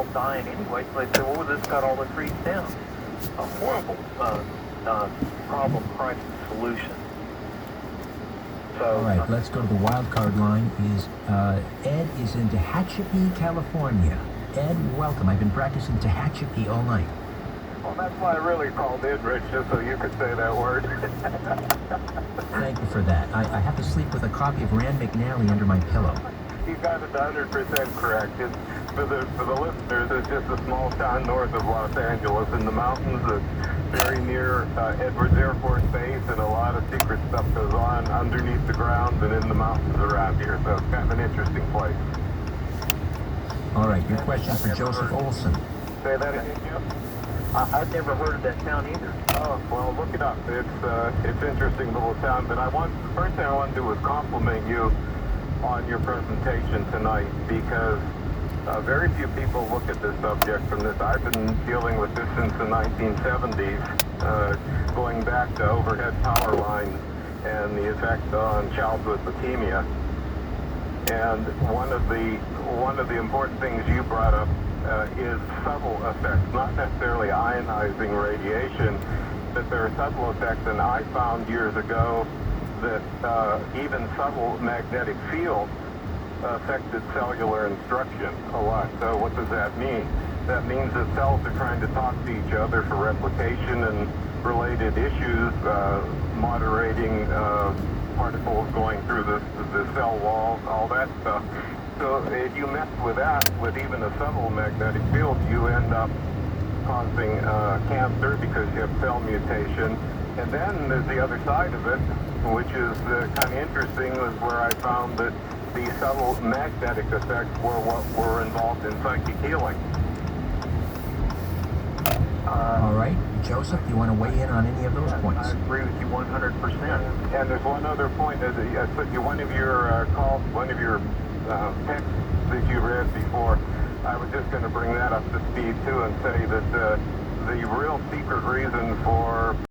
all dying anyway, so they said, well, this got all the trees down. A horrible problem, crisis, solution. So, all right, let's go to the wild card line. Ed is in Tehachapi, California. Ed, welcome. I've been practicing Tehachapi all night. Well, that's why I really called in, Rich, just so you could say that word. Thank you for that. I have to sleep with a copy of Rand McNally under my pillow. You got it 100% correct. For the listeners, it's just a small town north of Los Angeles in the mountains, very near Edwards Air Force Base, and a lot of secret stuff goes on underneath the ground and in the mountains around here. So it's kind of an interesting place. All right, your question for Joseph Olson. Say that again, Jim? I've never heard of that town either. Oh, well, look it up. It's interesting little town. But the first thing I want to do is compliment you on your presentation tonight, because very few people look at this subject from this. I've been dealing with this since the 1970s, going back to overhead power lines and the effect on childhood leukemia. And one of the important things you brought up is subtle effects, not necessarily ionizing radiation, but there are subtle effects. And I found years ago that even subtle magnetic fields affected cellular instruction a lot. So what does that mean? That means that cells are trying to talk to each other for replication and related issues, moderating particles going through the cell walls, all that stuff. So if you mess with that, with even a subtle magnetic field, you end up causing cancer because you have cell mutation. And then there's the other side of it, which is kind of interesting, is where I found that the subtle magnetic effects were what were involved in psychic healing. All right, Joseph, do you want to weigh in on any of those points? I agree with you 100%. And there's one other point. One of your texts that you read before, I was just going to bring that up to speed too and say that the real secret reason for